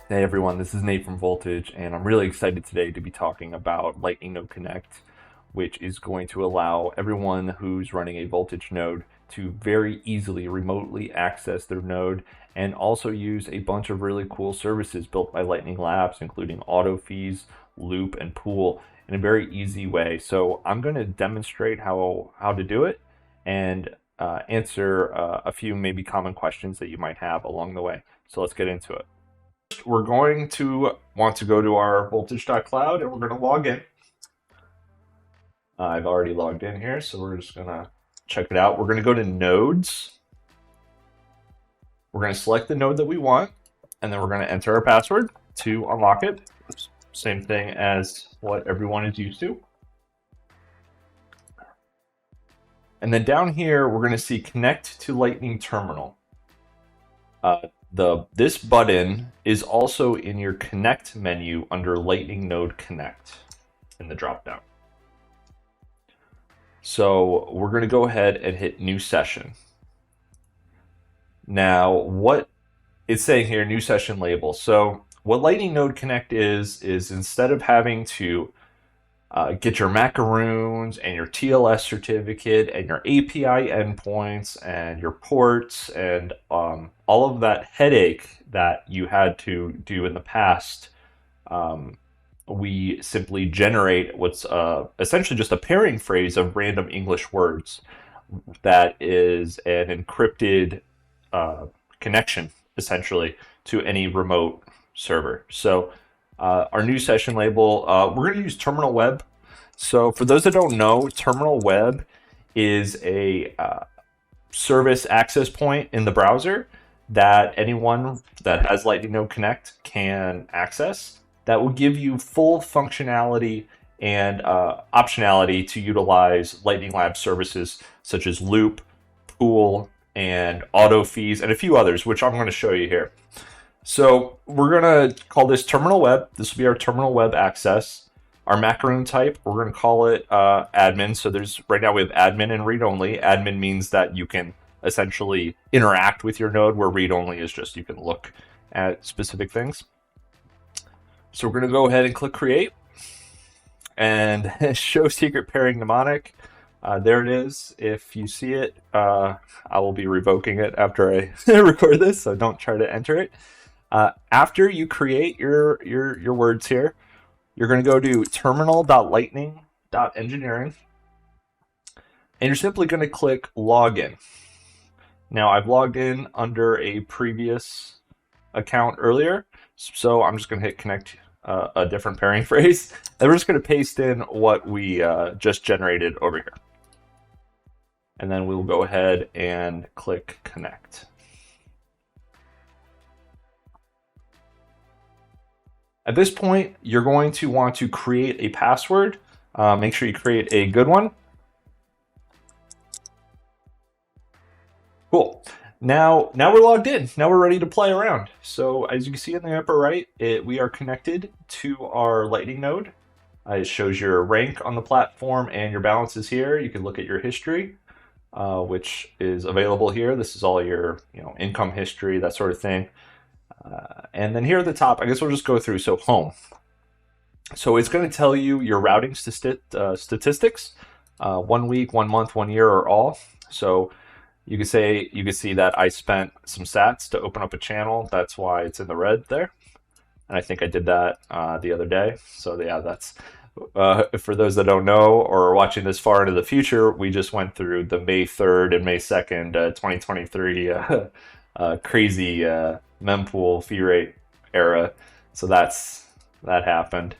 Hey everyone, this is Nate from Voltage, and I'm really excited today to be talking about Lightning Node Connect, which is going to allow everyone who's running a Voltage node to very easily remotely access their node and also use a bunch of really cool services built by Lightning Labs, including auto fees, loop, and pool in a very easy way. So I'm going to demonstrate how to do it and answer a few maybe common questions that you might have along the way. So let's get into it. We're going to want to go to our voltage.cloud and we're going to log in. I've already logged in here, so we're just going to check it out. We're going to go to nodes. We're going to select the node that we want, and then we're going to enter our password to unlock it. Same thing as what everyone is used to. And then down here, we're going to see connect to Lightning Terminal. This button is also in your Connect menu under Lightning Node Connect in the dropdown. So we're going to go ahead and hit New Session. Now, what it's saying here, New Session label. So what Lightning Node Connect is instead of having to get your macaroons and your TLS certificate and your API endpoints and your ports and all of that headache that you had to do in the past, we simply generate what's essentially just a pairing phrase of random English words that is an encrypted connection, essentially, to any remote server. So our new session label, we're going to use Terminal Web. So for those that don't know, Terminal Web is a service access point in the browser that anyone that has Lightning Node Connect can access. That will give you full functionality and optionality to utilize Lightning Lab services such as Loop, Pool, and Auto Fees, and a few others, which I'm going to show you here. So we're going to call this Terminal Web. This will be our Terminal Web access. Our macaroon type, we're going to call it admin. So right now we have admin and read only. Admin means that you can essentially interact with your node, where read only is just you can look at specific things. So we're going to go ahead and click create and show secret pairing mnemonic. There it is. If you see it, I will be revoking it after I record this, so don't try to enter it. After you create your words here, you're going to go to terminal.lightning.engineering, and you're simply going to click login. Now, I've logged in under a previous account earlier, so I'm just going to hit connect a different pairing phrase, and we're just going to paste in what we just generated over here. And then we'll go ahead and click connect. At this point, you're going to want to create a password. Make sure you create a good one. Cool. Now we're logged in. Now we're ready to play around. So as you can see in the upper right, we are connected to our Lightning node. It shows your rank on the platform and your balances here. You can look at your history, which is available here. This is all your income history, that sort of thing. And then here at the top, I guess we'll just go through. So home. So it's going to tell you your routing statistics, 1 week, 1 month, 1 year, or all. So you could see that I spent some sats to open up a channel. That's why it's in the red there. And I think I did that the other day. So yeah, that's for those that don't know or are watching this far into the future, we just went through the May 3rd and May 2nd, 2023 crazy mempool fee rate era. So that happened.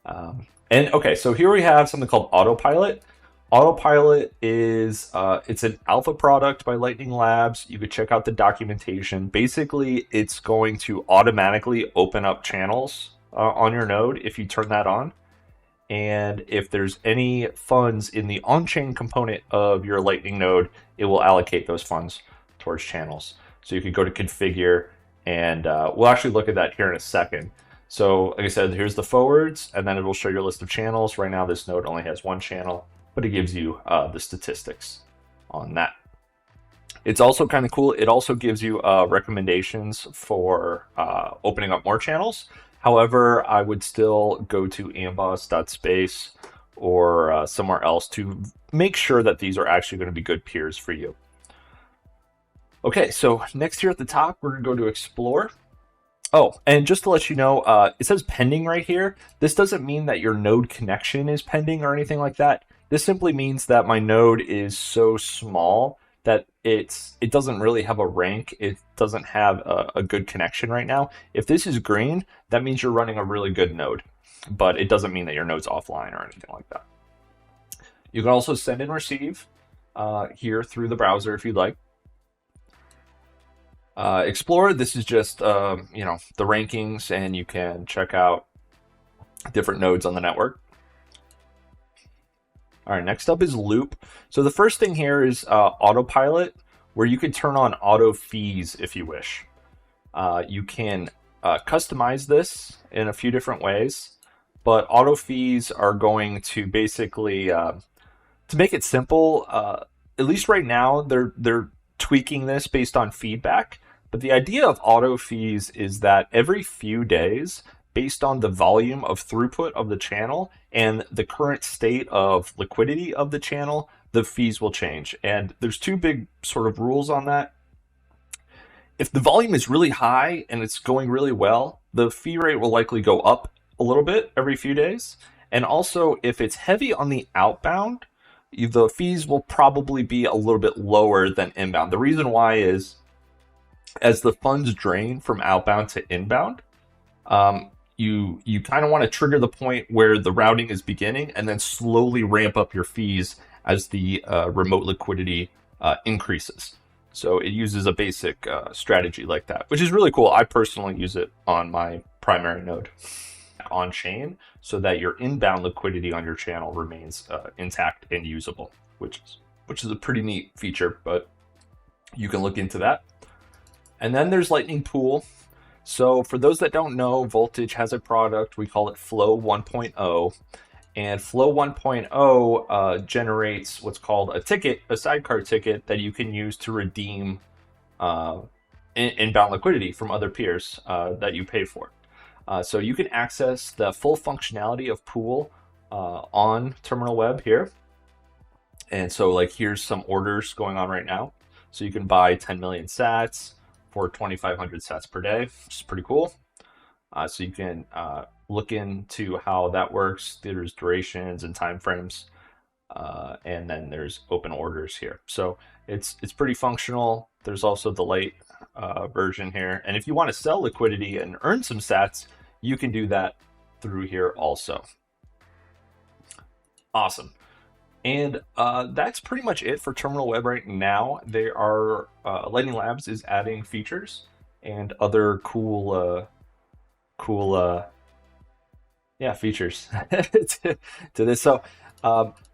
And okay, so here we have something called Autopilot. Autopilot is it's an alpha product by Lightning Labs. You could check out the documentation. Basically, it's going to automatically open up channels on your node if you turn that on. And if there's any funds in the on-chain component of your Lightning node, it will allocate those funds towards channels. So you could go to configure, and we'll actually look at that here in a second. So like I said, here's the forwards, and then it will show your list of channels. Right now, this node only has one channel, but it gives you the statistics on that. It's also kind of cool. It also gives you recommendations for opening up more channels. However, I would still go to amboss.space or somewhere else to make sure that these are actually going to be good peers for you. Okay, so next here at the top, we're going to go to explore. Oh, and just to let you know, it says pending right here. This doesn't mean that your node connection is pending or anything like that. This simply means that my node is so small that it doesn't really have a rank. It doesn't have a good connection right now. If this is green, that means you're running a really good node, but it doesn't mean that your node's offline or anything like that. You can also send and receive here through the browser if you'd like. Explorer, this is just the rankings, and you can check out different nodes on the network. All right, next up is loop. So the first thing here is Autopilot, where you can turn on auto fees if you wish. You can customize this in a few different ways, but auto fees are going to basically, to make it simple, at least right now, they're tweaking this based on feedback. But the idea of auto fees is that every few days, based on the volume of throughput of the channel and the current state of liquidity of the channel, the fees will change. And there's two big sort of rules on that. If the volume is really high and it's going really well, the fee rate will likely go up a little bit every few days. And also, if it's heavy on the outbound, the fees will probably be a little bit lower than inbound. The reason why is, as the funds drain from outbound to inbound, you kind of want to trigger the point where the routing is beginning and then slowly ramp up your fees as the remote liquidity increases. So it uses a basic strategy like that, which is really cool. I personally use it on my primary node on chain so that your inbound liquidity on your channel remains intact and usable, which is a pretty neat feature, but you can look into that. And then there's Lightning Pool. So for those that don't know, Voltage has a product. We call it Flow 1.0. And Flow 1.0 generates what's called a ticket, a sidecar ticket that you can use to redeem inbound liquidity from other peers that you pay for. So you can access the full functionality of Pool on Terminal Web here. And so like here's some orders going on right now. So you can buy 10 million sats for 2,500 sats per day, which is pretty cool. So you can look into how that works. There's durations and timeframes, and then there's open orders here. So it's pretty functional. There's also the light version here. And if you want to sell liquidity and earn some sats, you can do that through here also. Awesome. And that's pretty much it for Terminal Web right now. There are Lightning Labs is adding features and other cool features to this. So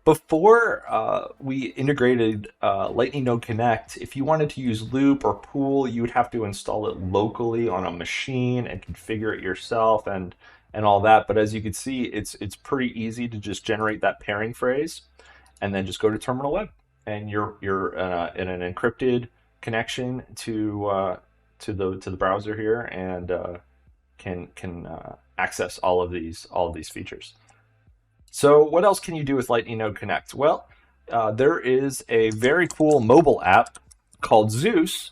before we integrated Lightning Node Connect, if you wanted to use Loop or Pool, you would have to install it locally on a machine and configure it yourself and all that. But as you can see, it's pretty easy to just generate that pairing phrase and then just go to Terminal Web, and you're in an encrypted connection to the browser here, and can access all of these features. So what else can you do with Lightning Node Connect? Well, there is a very cool mobile app called Zeus,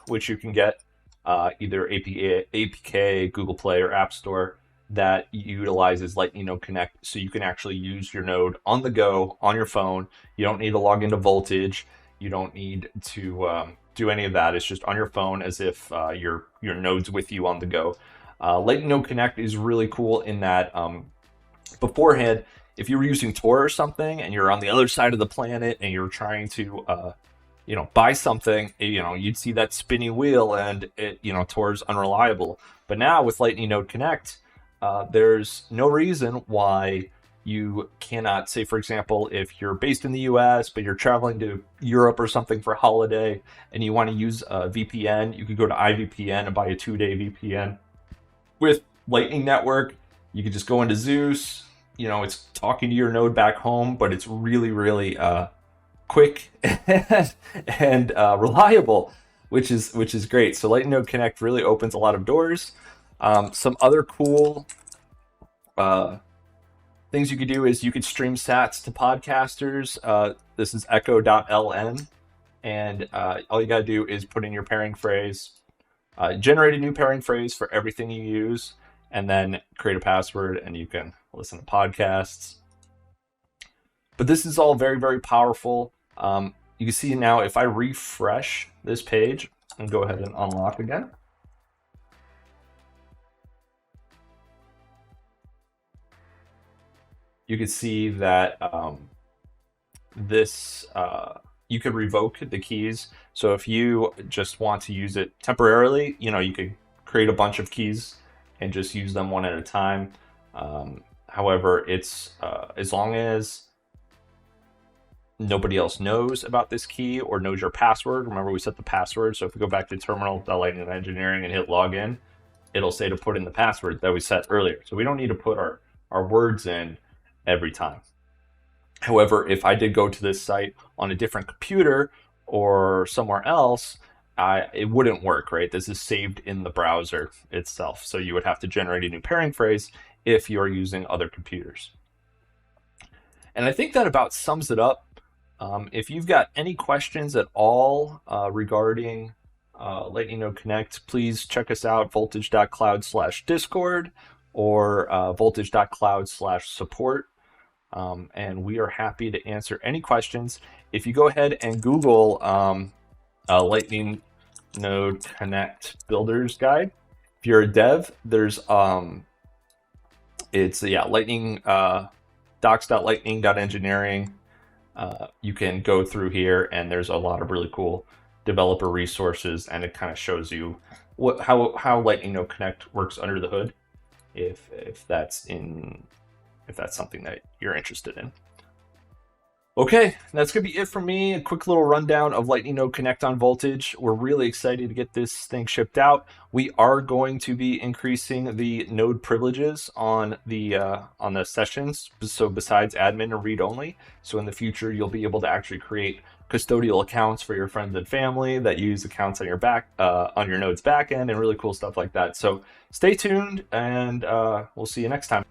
which you can get either APK, Google Play, or App Store, that utilizes Lightning Node Connect, so you can actually use your node on the go on your phone. You don't need to log into Voltage. You don't need to do any of that. It's just on your phone, as if your node's with you on the go. Lightning Node Connect is really cool in that beforehand, if you were using Tor or something and you're on the other side of the planet and you're trying to buy something, you'd see that spinny wheel and Tor's unreliable. But now with Lightning Node Connect, there's no reason why you cannot, say, for example, if you're based in the US, but you're traveling to Europe or something for a holiday and you want to use a VPN, you could go to iVPN and buy a 2-day VPN. With Lightning Network, you could just go into Zeus. It's talking to your node back home, but it's really, really quick and reliable, which is great. So Lightning Node Connect really opens a lot of doors. Some other cool uh, things you could do is you could stream sats to podcasters. This is echo.ln, and all you got to do is put in your pairing phrase, generate a new pairing phrase for everything you use, and then create a password, and you can listen to podcasts. But this is all very, very powerful. You can see now if I refresh this page and go ahead and unlock again, you can see that you could revoke the keys. So if you just want to use it temporarily, you could create a bunch of keys and just use them one at a time. However, it's as long as nobody else knows about this key or knows your password. Remember, we set the password. So if we go back to terminal.lightning engineering and hit login, it'll say to put in the password that we set earlier. So we don't need to put our words in every time. However, if I did go to this site on a different computer or somewhere else, it wouldn't work, right? This is saved in the browser itself. So you would have to generate a new pairing phrase if you're using other computers. And I think that about sums it up. If you've got any questions at all regarding Lightning Node Connect, please check us out, voltage.cloud/discord or voltage.cloud/support. And we are happy to answer any questions. If you go ahead and Google Lightning Node Connect Builder's Guide, if you're a dev, there's lightning docs.lightning.engineering. You can go through here, and there's a lot of really cool developer resources, and it kind of shows you how Lightning Node Connect works under the hood, if that's something that you're interested in. Okay, that's going to be it from me. A quick little rundown of Lightning Node Connect on Voltage. We're really excited to get this thing shipped out. We are going to be increasing the node privileges on the sessions. So besides admin and read only, so in the future you'll be able to actually create custodial accounts for your friends and family that use accounts on your node's backend and really cool stuff like that. So stay tuned, and we'll see you next time.